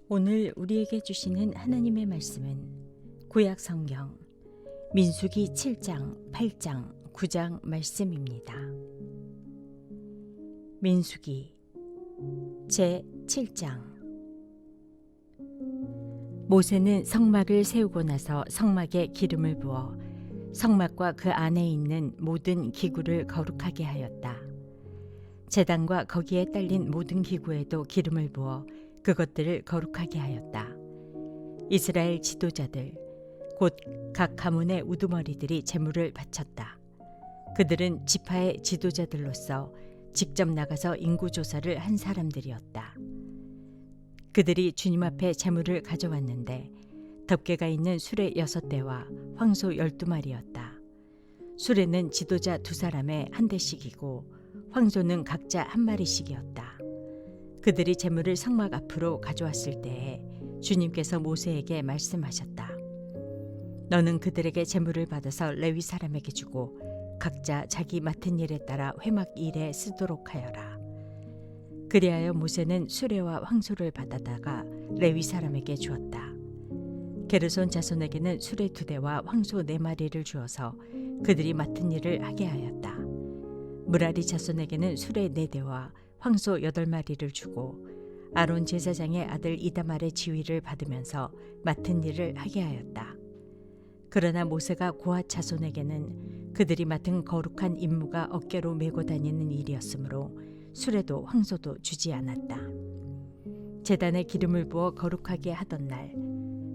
오늘 우리에게 주시는 하나님의 말씀은 구약 성경 민수기 7장, 8장, 9장 말씀입니다. 민수기 제 7장. 모세는 성막을 세우고 나서 성막에 기름을 부어 성막과 그 안에 있는 모든 기구를 거룩하게 하였다. 제단과 거기에 딸린 모든 기구에도 기름을 부어 그것들을 거룩하게 하였다. 이스라엘 지도자들 곧 각 가문의 우두머리들이 제물을 바쳤다. 그들은 지파의 지도자들로서 직접 나가서 인구조사를 한 사람들이었다. 그들이 주님 앞에 제물을 가져왔는데 덮개가 있는 수레 6대와 황소 12마리였다. 수레는 지도자 2사람에 한 대씩이고 황소는 각자 한 마리씩이었다. 그들이 제물을 성막 앞으로 가져왔을 때에 주님께서 모세에게 말씀하셨다. 너는 그들에게 제물을 받아서 레위 사람에게 주고 각자 자기 맡은 일에 따라 회막 일에 쓰도록 하여라. 그리하여 모세는 수레와 황소를 받아다가 레위 사람에게 주었다. 게르손 자손에게는 수레 2대와 황소 4마리를 주어서 그들이 맡은 일을 하게 하였다. 무라리 자손에게는 수레 4대와 황소 8마리를 주고 아론 제사장의 아들 이다말의 지위를 받으면서 맡은 일을 하게 하였다. 그러나 모세가 고핫 자손에게는 그들이 맡은 거룩한 임무가 어깨로 메고 다니는 일이었으므로 수레도 황소도 주지 않았다. 제단에 기름을 부어 거룩하게 하던 날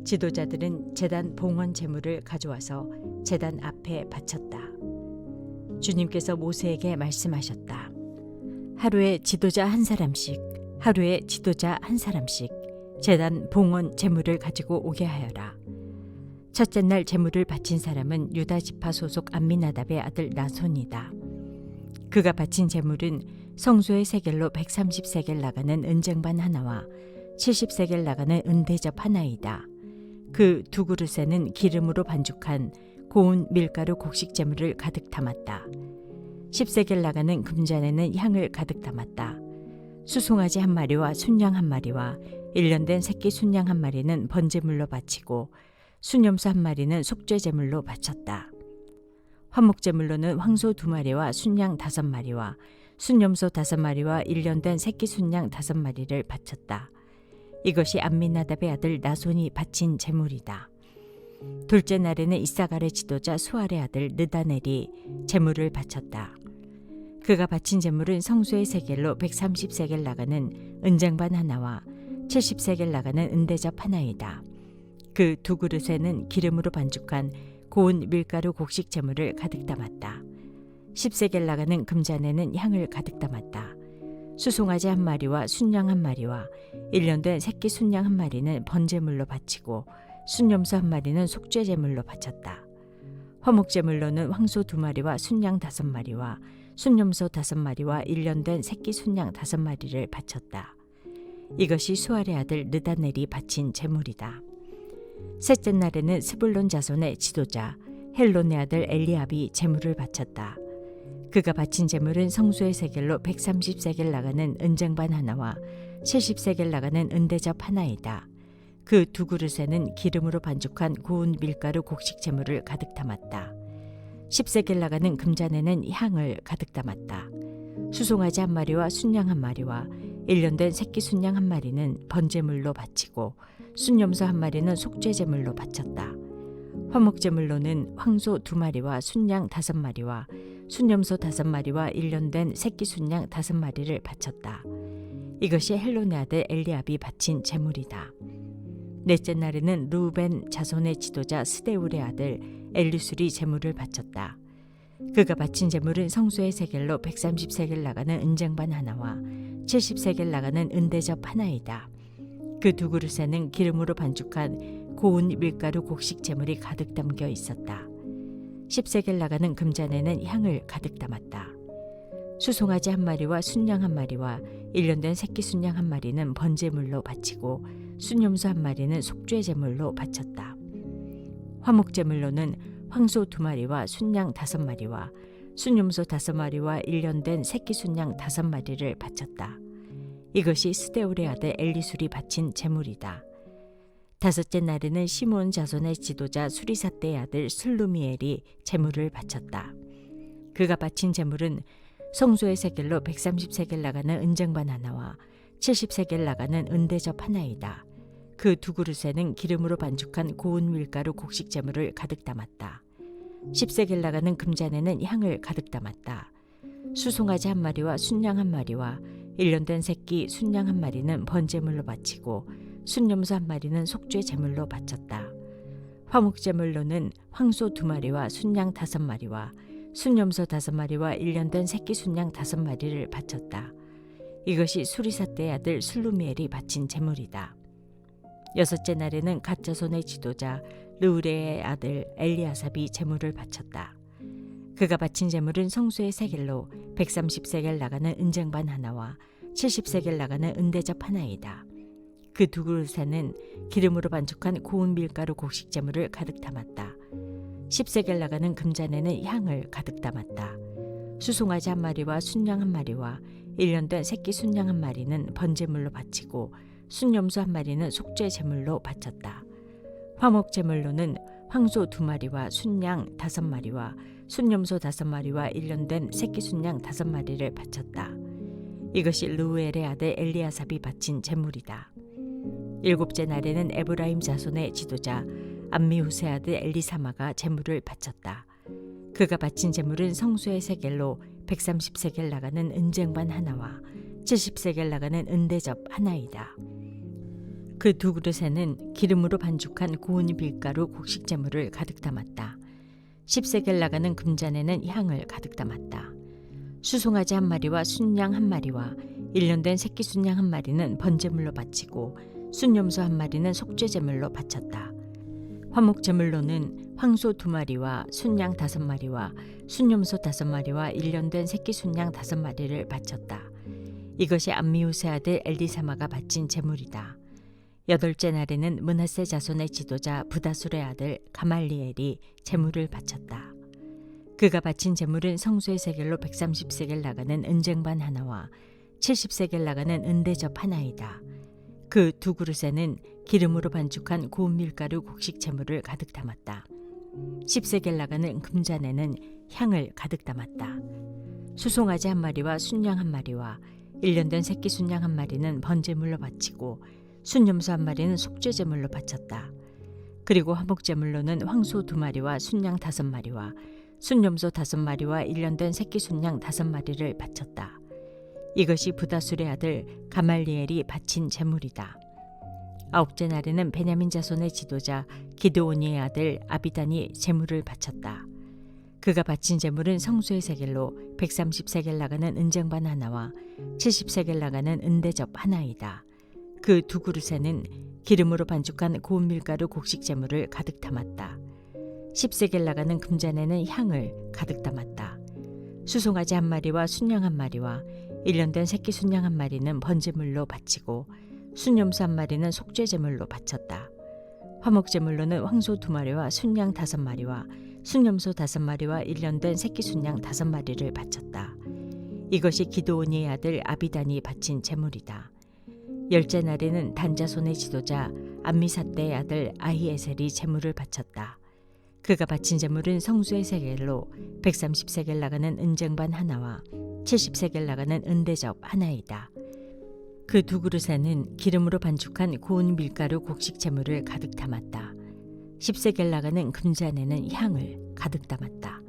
지도자들은 제단 봉헌 제물을 가져와서 제단 앞에 바쳤다. 주님께서 모세에게 말씀하셨다. 하루에 지도자 한 사람씩, 하루에 지도자 한 사람씩 제단 봉헌 제물을 가지고 오게 하여라. 첫째 날 제물을 바친 사람은 유다 지파 소속 암미나답의 아들 나손이다. 그가 바친 제물은 성소의 세겔로 130세겔 나가는 은쟁반 하나와 70세겔 나가는 은대접 하나이다. 그 2그릇에는 기름으로 반죽한 고운 밀가루 곡식 제물을 가득 담았다. 10세겔 나가는 금잔에는 향을 가득 담았다. 수송아지 1마리와 순양 1마리와 1년 된 새끼 순양 1마리는 번제물로 바치고 순염소 1마리는 속죄제물로 바쳤다. 화목제물로는 황소 2마리와 순양 5마리와 순염소 5마리와 1년 된 새끼 순양 5마리를 바쳤다. 이것이 암미나답의 아들 나손이 바친 제물이다. 둘째 날에는 이사갈의 지도자 수알의 아들 느다넬이 제물을 바쳤다. 그가 바친 제물은 성소의 세겔로 130세겔 나가는 은쟁반 하나와 70세겔 나가는 은대접 하나이다. 그 2그릇에는 기름으로 반죽한 고운 밀가루 곡식 제물을 가득 담았다. 10세겔 나가는 금잔에는 향을 가득 담았다. 수송아지 1마리와 순양 1마리와 1년 된 새끼 순양 1마리는 번제물로 바치고 순염소 1마리는 속죄제물로 바쳤다. 화목제물로는 황소 2마리와 순양 5마리와 순염소 5마리와 1년 된 새끼 순양 5마리를 바쳤다. 이것이 수알의 아들 느다넬이 바친 제물이다. 셋째 날에는 스불론 자손의 지도자 헬론의 아들 엘리압이 제물을 바쳤다. 그가 바친 제물은 성소의 세겔로 130세겔 나가는 은쟁반 하나와 70세겔 나가는 은대접 하나이다. 그 2그릇에는 기름으로 반죽한 고운 밀가루 곡식 제물을 가득 담았다. 10세겔 나가는 금잔에는 향을 가득 담았다. 수송아지 1마리와 순양 1마리와 1년 된 새끼 순양 1마리는 번제물로 바치고 순염소 1마리는 속죄제물로 바쳤다. 화목제물로는 황소 2마리와 순양 5마리와 순염소 5마리와 1년 된 새끼 순양 5마리를 바쳤다. 이것이 헬론의 아들 엘리압이 바친 제물이다. 넷째 날에는 르우벤 자손의 지도자 스데울의 아들 엘리술이 제물을 바쳤다. 그가 바친 제물은 성소의 세겔로 130세겔 나가는 은쟁반 하나와 70세겔 나가는 은대접 하나이다. 그 2그릇에는 기름으로 반죽한 고운 밀가루 곡식 제물이 가득 담겨 있었다. 10세겔 나가는 금잔에는 향을 가득 담았다. 수송아지 1마리와 순양 1마리와 1년 된 새끼 순양 1마리는 번제물로 바치고 순염소 1마리는 속죄제물로 바쳤다. 화목제물로는 황소 2마리와 순양 5마리와 순념소 5마리와 1년 된 새끼 순양 5마리를 바쳤다. 이것이 스데울의 아들 엘리술이 바친 제물이다. 다섯째 날에는 시므온 자손의 지도자 수리사떼의 아들 슬루미엘이 제물을 바쳤다. 그가 바친 제물은 성소의 세겔로 130세겔 나가는 은쟁반 하나와 70세겔 나가는 은대접 하나이다. 그 두 그릇에는 기름으로 반죽한 고운 밀가루 곡식 제물을 가득 담았다. 10세겔 나가는 금잔에는 향을 가득 담았다. 수송아지 1마리와 순양 1마리와 1년 된 새끼 순양 1마리는 번제물로 바치고 순염소 1마리는 속죄 제물로 바쳤다. 화목 제물로는 황소 2마리와 순양 5마리와 순염소 5마리와 1년 된 새끼 순양 5마리를 바쳤다. 이것이 수리사떼의 아들 슬루미엘이 바친 제물이다. 여섯째 날에는 갓 자손의 지도자 르우레의 아들 엘리아삽이 제물을 바쳤다. 그가 바친 제물은 성소의 세겔로 130세겔 나가는 은쟁반 하나와 70세겔 나가는 은대접 하나이다. 그 두 그릇에는 기름으로 반죽한 고운 밀가루 곡식 제물을 가득 담았다. 10세겔 나가는 금잔에는 향을 가득 담았다. 수송아지 1마리와 순양 1마리와 1년 된 새끼 순양 1마리는 번제물로 바치고 순염소 1마리는 속죄 제물로 바쳤다. 화목 제물로는 황소 2마리와 순양 5마리와 순염소 5마리와 1년 된 새끼 순양 5마리를 바쳤다. 이것이 르우엘의 아들 엘리아삽이 바친 제물이다. 일곱째 날에는 에브라임 자손의 지도자 암미후세 아들 엘리사마가 제물을 바쳤다. 그가 바친 제물은 성소의 세겔로 130세겔 나가는 은쟁반 하나와 70세겔 나가는 은대접 하나이다. 그 두 그릇에는 기름으로 반죽한 고운 밀가루 곡식 제물을 가득 담았다. 10세겔 나가는 금잔에는 향을 가득 담았다. 수송아지 1마리와 순양 1마리와 1년 된 새끼 순양 1마리는 번제물로 바치고 순염소 1마리는 속죄 제물로 바쳤다. 화목 제물로는 황소 2마리와 순양 5마리와 순염소 5마리와 1년 된 새끼 순양 5마리를 바쳤다. 이것이 암미후세 아들 엘리사마가 바친 제물이다. 여덟째 날에는 므낫세 자손의 지도자 부다술의 아들 가말리엘이 제물을 바쳤다. 그가 바친 제물은 성소의 세겔로 130세겔 나가는 은쟁반 하나와 70세겔 나가는 은대접 하나이다. 그 두 그릇에는 기름으로 반죽한 고운 밀가루 곡식 제물을 가득 담았다. 10세겔 나가는 금잔에는 향을 가득 담았다. 수송아지 1마리와 순양 1마리와 1년 된 새끼 순양 1마리는 번제물로 바치고 순염소 1마리는 속죄 제물로 바쳤다. 그리고 화목 제물로는 황소 2마리와 순양 5마리와 순염소 5마리와 1년 된 새끼 순양 5마리를 바쳤다. 이것이 부다술의 아들 가말리엘이 바친 제물이다. 아홉째 날에는 베냐민 자손의 지도자 기드오니의 아들 아비단이 제물을 바쳤다. 그가 바친 제물은 성소의 세겔로 130세겔 나가는 은쟁반 하나와 70세겔 나가는 은대접 하나이다. 그 두 그릇에는 기름으로 반죽한 고운 밀가루 곡식 제물을 가득 담았다. 10세겔 나가는 금잔에는 향을 가득 담았다. 수송아지 1마리와 순양 1마리와 1년 된 새끼 순양 1마리는 번제물로 바치고 순염소 1마리는 속죄 제물로 바쳤다. 화목 제물로는 황소 2마리와 순양 5마리와 순염소 5마리와 1년 된 새끼 순양 5마리를 바쳤다. 이것이 기드오니의 아들 아비단이 바친 제물이다. 열째 날에는 단자손의 지도자 암미사떼의 아들 아히에셀이 제물을 바쳤다. 그가 바친 제물은 성소의 세겔로 130세겔 나가는 은쟁반 하나와 70세겔 나가는 은대접 하나이다. 그 두 그릇에는 기름으로 반죽한 고운 밀가루 곡식 제물을 가득 담았다. 10세겔 나가는 금잔에는 향을 가득 담았다.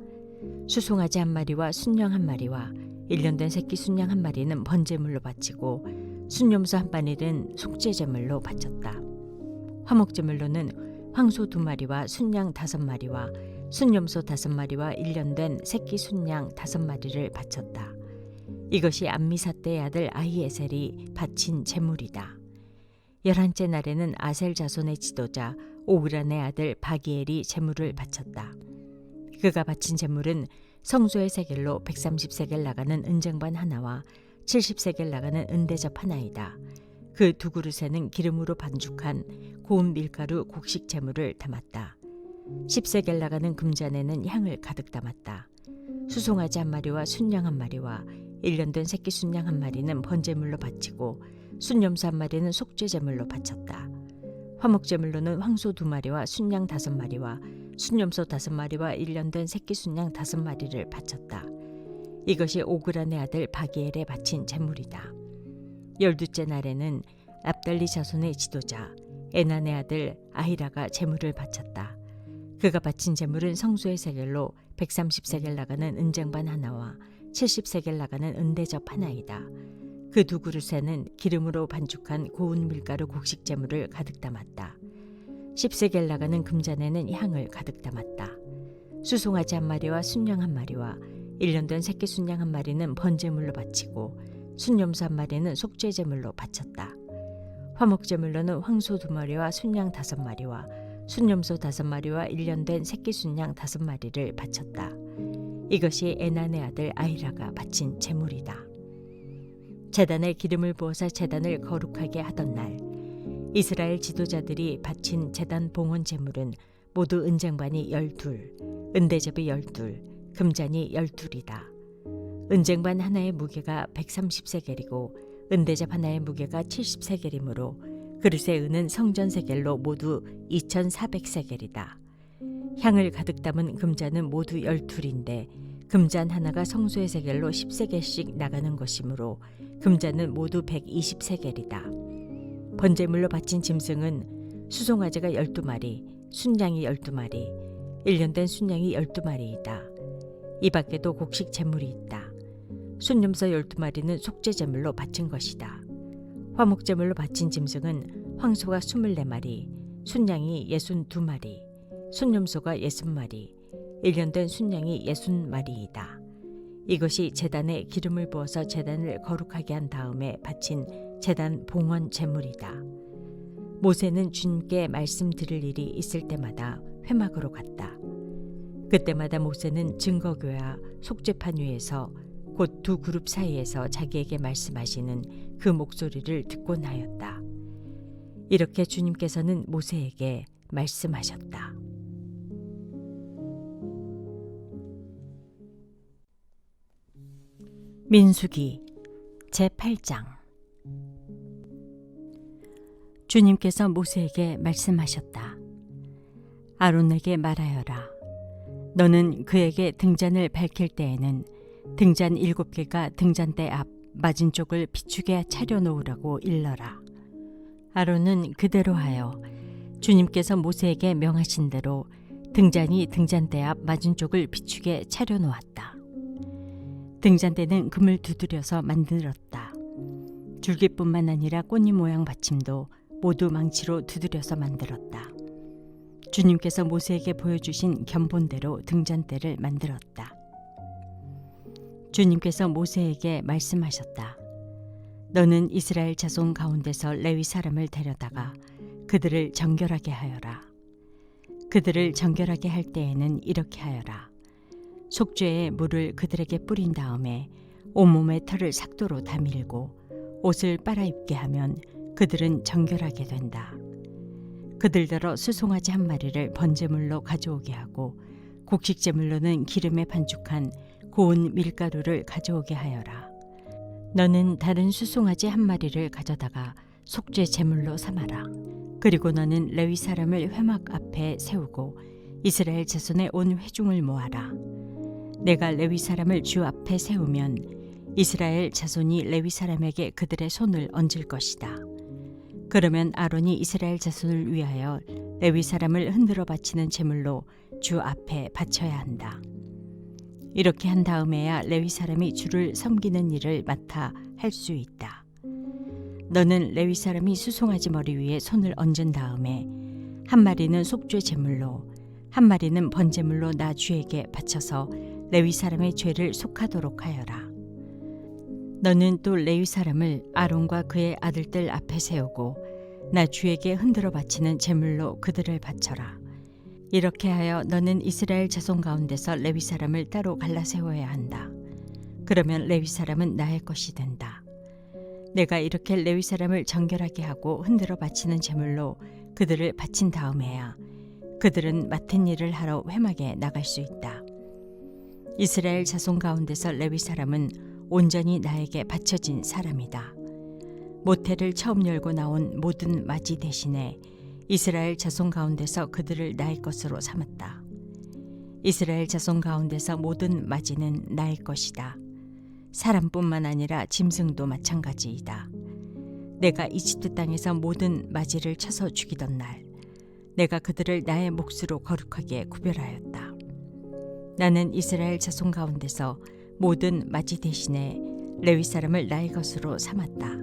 수송아지 1마리와 순양 1마리와 1년 된 새끼 순양 1마리는 번제물로 바치고 순염소 1마리는 속죄 제물로 바쳤다. 화목 제물로는 황소 2마리와 순양 5마리와 순염소 5마리와 1년 된 새끼 순양 5마리를 바쳤다. 이것이 암미사떼의 아들 아히에셀이 바친 제물이다. 11째 날에는 아셀 자손의 지도자 오브란의 아들 바기엘이 제물을 바쳤다. 그가 바친 제물은 성소의 세겔로 130세겔 나가는 은쟁반 하나와 70세겔 나가는 은대접 하나이다. 그 두 그릇에는 기름으로 반죽한 고운 밀가루 곡식 제물을 담았다. 10세겔 나가는 금잔에는 향을 가득 담았다. 수송아지 한 마리와 순양 한 마리와 1년 된 새끼 순양 한 마리는 번제물로 바치고 순염소 한 마리는 속죄제물로 바쳤다. 화목제물로는 황소 2마리와 순양 5마리와 순염소 5마리와 1년 된 새끼 순양 5마리를 바쳤다. 이것이 오그란의 아들 바기엘에 바친 제물이다. 12째 날에는 납달리 자손의 지도자 에난의 아들 아히라가 제물을 바쳤다. 그가 바친 제물은 성소의 세겔로 130세겔 나가는 은쟁반 하나와 70세겔 나가는 은대접 하나이다. 그 2그릇에는 기름으로 반죽한 고운 밀가루 곡식 제물을 가득 담았다. 10세겔 나가는 금잔에는 향을 가득 담았다. 수송아지 한 마리와 순양 한 마리와 1년 된 새끼 순양 한 마리는 번제물로 바치고 순염소 한 마리는 속죄제물로 바쳤다. 화목제물로는 황소 2마리와 순양 5마리와 순염소 5마리와 1년 된 새끼 순양 5마리를 바쳤다. 이것이 에난의 아들 아히라가 바친 제물이다. 제단에 기름을 부어서 제단을 거룩하게 하던 날, 이스라엘 지도자들이 바친 제단 봉헌 제물은 모두 은쟁반이 12, 은대접이 12, 금잔이 12이다. 은쟁반 하나의 무게가 130세겔이고 은대접 하나의 무게가 70세겔이므로 그릇의 은은 성전 세겔로 모두 2400세겔이다. 향을 가득 담은 금잔은 모두 12인데 금잔 하나가 성소의 세겔로 10세겔씩 나가는 것이므로 금잔은 모두 120세겔이다. 번제물로 바친 짐승은 수송아지가 12마리, 순양이 12마리, 1년 된 순양이 12마리이다. 이 밖에도 곡식 제물이 있다. 순염소 12마리는 속죄제물로 바친 것이다. 화목제물로 바친 짐승은 황소가 24마리, 순양이 62마리, 순염소가 60마리, 1년 된 순양이 60마리이다. 이것이 제단에 기름을 부어서 제단을 거룩하게 한 다음에 바친 제단 봉헌 제물이다. 모세는 주님께 말씀드릴 일이 있을 때마다 회막으로 갔다. 그때마다 모세는 증거교와 속죄판 위에서 곧 2그룹 사이에서 자기에게 말씀하시는 그 목소리를 듣곤 하였다. 이렇게 주님께서는 모세에게 말씀하셨다. 민수기 제8장. 주님께서 모세에게 말씀하셨다. 아론에게 말하여라. 너는 그에게 등잔을 밝힐 때에는 등잔 7개가 등잔대 앞 맞은 쪽을 비추게 차려놓으라고 일러라. 아론은 그대로 하여 주님께서 모세에게 명하신 대로 등잔이 등잔대 앞 맞은 쪽을 비추게 차려놓았다. 등잔대는 금을 두드려서 만들었다. 줄기뿐만 아니라 꽃잎 모양 받침도 모두 망치로 두드려서 만들었다. 주님께서 모세에게 보여주신 견본대로 등잔대를 만들었다. 주님께서 모세에게 말씀하셨다. 너는 이스라엘 자손 가운데서 레위 사람을 데려다가 그들을 정결하게 하여라. 그들을 정결하게 할 때에는 이렇게 하여라. 속죄의 물을 그들에게 뿌린 다음에 온몸의 털을 삭도로 다 밀고 옷을 빨아입게 하면 그들은 정결하게 된다. 그들더러 수송아지 한 마리를 번제물로 가져오게 하고 곡식제물로는 기름에 반죽한 고운 밀가루를 가져오게 하여라. 너는 다른 수송아지 한 마리를 가져다가 속죄 제물로 삼아라. 그리고 너는 레위 사람을 회막 앞에 세우고 이스라엘 자손의 온 회중을 모아라. 내가 레위 사람을 주 앞에 세우면 이스라엘 자손이 레위 사람에게 그들의 손을 얹을 것이다. 그러면 아론이 이스라엘 자손을 위하여 레위 사람을 흔들어 바치는 제물로 주 앞에 바쳐야 한다. 이렇게 한 다음에야 레위 사람이 주를 섬기는 일을 맡아 할 수 있다. 너는 레위 사람이 수송아지 머리 위에 손을 얹은 다음에 한 마리는 속죄 제물로 한 마리는 번제물로 나 주에게 바쳐서 레위 사람의 죄를 속하도록 하여라. 너는 또 레위 사람을 아론과 그의 아들들 앞에 세우고 나 주에게 흔들어 바치는 제물로 그들을 바쳐라. 이렇게 하여 너는 이스라엘 자손 가운데서 레위 사람을 따로 갈라 세워야 한다. 그러면 레위 사람은 나의 것이 된다. 내가 이렇게 레위 사람을 정결하게 하고 흔들어 바치는 제물로 그들을 바친 다음에야 그들은 맡은 일을 하러 회막에 나갈 수 있다. 이스라엘 자손 가운데서 레위 사람은 온전히 나에게 바쳐진 사람이다. 모태를 처음 열고 나온 모든 맞이 대신에 이스라엘 자손 가운데서 그들을 나의 것으로 삼았다. 이스라엘 자손 가운데서 모든 맞이는 나의 것이다. 사람뿐만 아니라 짐승도 마찬가지이다. 내가 이집트 땅에서 모든 맞이를 쳐서 죽이던 날, 내가 그들을 나의 몫으로 거룩하게 구별하였다. 나는 이스라엘 자손 가운데서 모든 맞이 대신에 레위 사람을 나의 것으로 삼았다.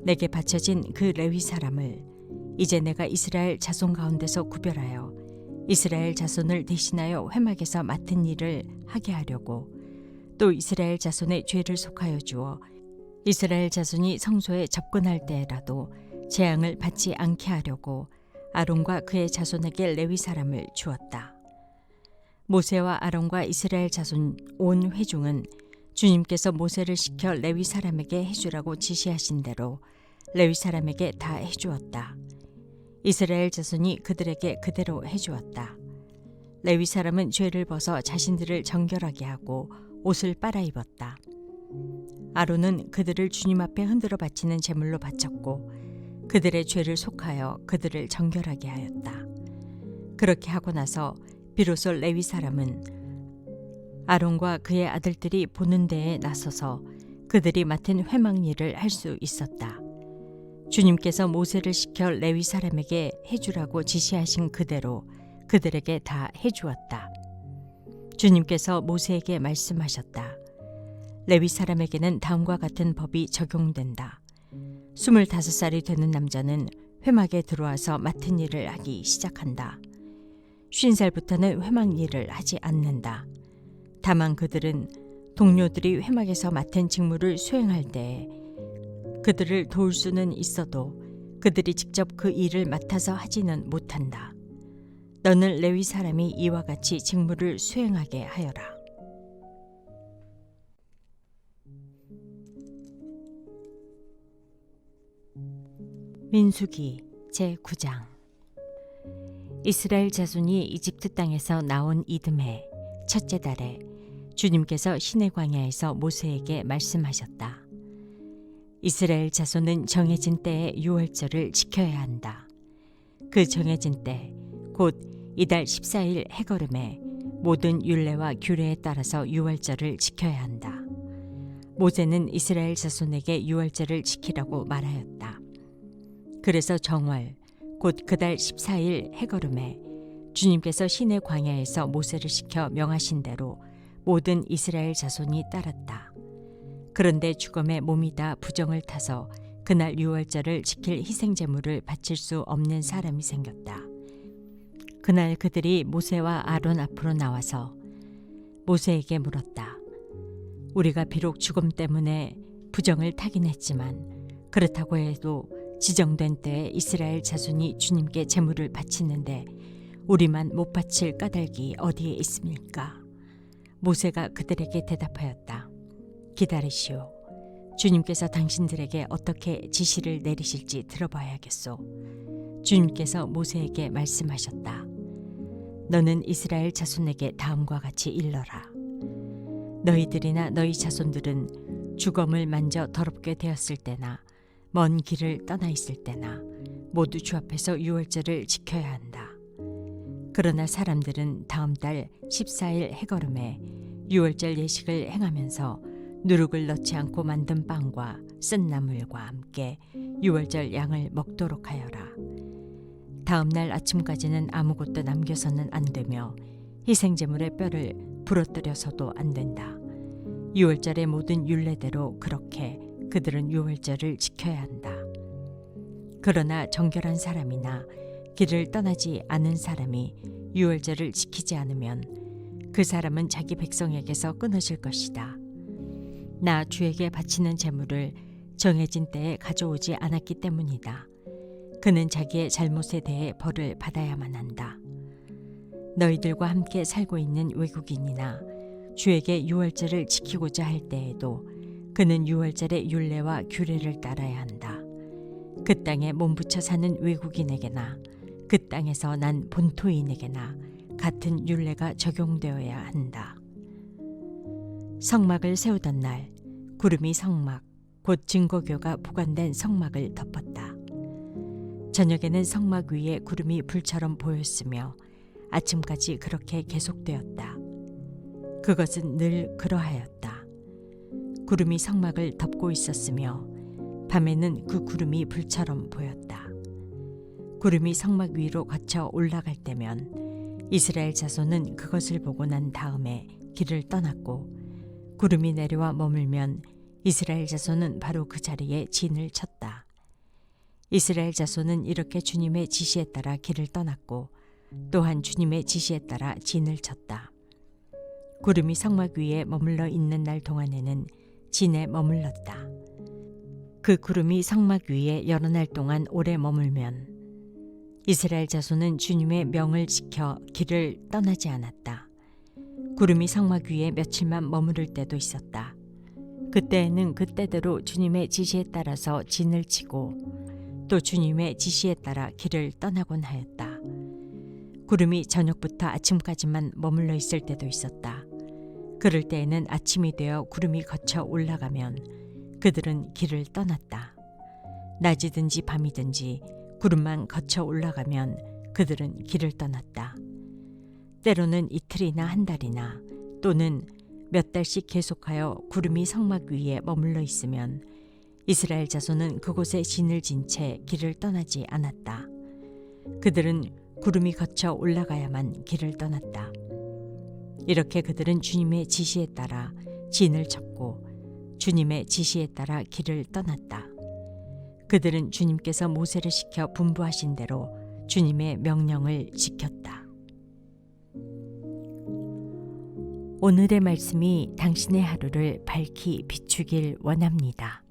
내게 바쳐진 그 레위 사람을 이제 내가 이스라엘 자손 가운데서 구별하여 이스라엘 자손을 대신하여 회막에서 맡은 일을 하게 하려고, 또 이스라엘 자손의 죄를 속하여 주어 이스라엘 자손이 성소에 접근할 때라도 재앙을 받지 않게 하려고 아론과 그의 자손에게 레위 사람을 주었다. 모세와 아론과 이스라엘 자손 온 회중은 주님께서 모세를 시켜 레위 사람에게 해주라고 지시하신 대로 레위 사람에게 다 해주었다. 이스라엘 자손이 그들에게 그대로 해주었다. 레위 사람은 죄를 벗어 자신들을 정결하게 하고 옷을 빨아입었다. 아론은 그들을 주님 앞에 흔들어 바치는 제물로 바쳤고 그들의 죄를 속하여 그들을 정결하게 하였다. 그렇게 하고 나서 비로소 레위 사람은 아론과 그의 아들들이 보는 데에 나서서 그들이 맡은 회막 일을 할 수 있었다. 주님께서 모세를 시켜 레위 사람에게 해주라고 지시하신 그대로 그들에게 다 해주었다. 주님께서 모세에게 말씀하셨다. 레위 사람에게는 다음과 같은 법이 적용된다. 25살이 되는 남자는 회막에 들어와서 맡은 일을 하기 시작한다. 50살부터는 회막 일을 하지 않는다. 다만 그들은 동료들이 회막에서 맡은 직무를 수행할 때에 그들을 도울 수는 있어도 그들이 직접 그 일을 맡아서 하지는 못한다. 너는 레위 사람이 이와 같이 직무를 수행하게 하여라. 민수기 제9장. 이스라엘 자손이 이집트 땅에서 나온 이듬해 첫째 달에 주님께서 시내 광야에서 모세에게 말씀하셨다. 이스라엘 자손은 정해진 때에 유월절을 지켜야 한다. 그 정해진 때, 곧 이달 14일 해걸음에 모든 율례와 규례에 따라서 유월절을 지켜야 한다. 모세는 이스라엘 자손에게 유월절을 지키라고 말하였다. 그래서 정월, 곧 그달 14일 해걸음에 주님께서 시내 광야에서 모세를 시켜 명하신 대로 모든 이스라엘 자손이 따랐다. 그런데 죽음의 몸이 다 부정을 타서 그날 유월절을 지킬 희생제물을 바칠 수 없는 사람이 생겼다. 그날 그들이 모세와 아론 앞으로 나와서 모세에게 물었다. 우리가 비록 죽음 때문에 부정을 타긴 했지만 그렇다고 해도 지정된 때에 이스라엘 자손이 주님께 제물을 바치는데 우리만 못 바칠 까닭이 어디에 있습니까? 모세가 그들에게 대답하였다. 기다리시오. 주님께서 당신들에게 어떻게 지시를 내리실지 들어봐야겠소. 주님께서 모세에게 말씀하셨다. 너는 이스라엘 자손에게 다음과 같이 일러라. 너희들이나 너희 자손들은 주검을 만져 더럽게 되었을 때나 먼 길을 떠나 있을 때나 모두 주 앞에서 유월절을 지켜야 한다. 그러나 사람들은 다음 달 14일 해걸음에 유월절 예식을 행하면서 누룩을 넣지 않고 만든 빵과 쓴 나물과 함께 유월절 양을 먹도록 하여라. 다음 날 아침까지는 아무것도 남겨서는 안 되며 희생제물의 뼈를 부러뜨려서도 안 된다. 유월절의 모든 율례대로 그렇게 그들은 유월절을 지켜야 한다. 그러나 정결한 사람이나 길을 떠나지 않은 사람이 유월절을 지키지 않으면 그 사람은 자기 백성에게서 끊어질 것이다. 나 주에게 바치는 제물을 정해진 때에 가져오지 않았기 때문이다. 그는 자기의 잘못에 대해 벌을 받아야만 한다. 너희들과 함께 살고 있는 외국인이나 주에게 유월절을 지키고자 할 때에도 그는 유월절의 율례와 규례를 따라야 한다. 그 땅에 몸붙여 사는 외국인에게나 그 땅에서 난 본토인에게나 같은 율례가 적용되어야 한다. 성막을 세우던 날 구름이 성막 곧 증거교가 보관된 성막을 덮었다. 저녁에는 성막 위에 구름이 불처럼 보였으며 아침까지 그렇게 계속되었다. 그것은 늘 그러하였다. 구름이 성막을 덮고 있었으며 밤에는 그 구름이 불처럼 보였다. 구름이 성막 위로 거쳐 올라갈 때면 이스라엘 자손은 그것을 보고 난 다음에 길을 떠났고, 구름이 내려와 머물면 이스라엘 자손은 바로 그 자리에 진을 쳤다. 이스라엘 자손은 이렇게 주님의 지시에 따라 길을 떠났고 또한 주님의 지시에 따라 진을 쳤다. 구름이 성막 위에 머물러 있는 날 동안에는 진에 머물렀다. 그 구름이 성막 위에 여러 날 동안 오래 머물면 이스라엘 자손은 주님의 명을 지켜 길을 떠나지 않았다. 구름이 성막 위에 며칠만 머무를 때도 있었다. 그때에는 그때대로 주님의 지시에 따라서 진을 치고 또 주님의 지시에 따라 길을 떠나곤 하였다. 구름이 저녁부터 아침까지만 머물러 있을 때도 있었다. 그럴 때에는 아침이 되어 구름이 거쳐 올라가면 그들은 길을 떠났다. 낮이든지 밤이든지 구름만 거쳐 올라가면 그들은 길을 떠났다. 때로는 이틀이나 한 달이나 또는 몇 달씩 계속하여 구름이 성막 위에 머물러 있으면 이스라엘 자손은 그곳에 진을 진 채 길을 떠나지 않았다. 그들은 구름이 거쳐 올라가야만 길을 떠났다. 이렇게 그들은 주님의 지시에 따라 진을 쳤고 주님의 지시에 따라 길을 떠났다. 그들은 주님께서 모세를 시켜 분부하신 대로 주님의 명령을 지켰다. 오늘의 말씀이 당신의 하루를 밝히 비추길 원합니다.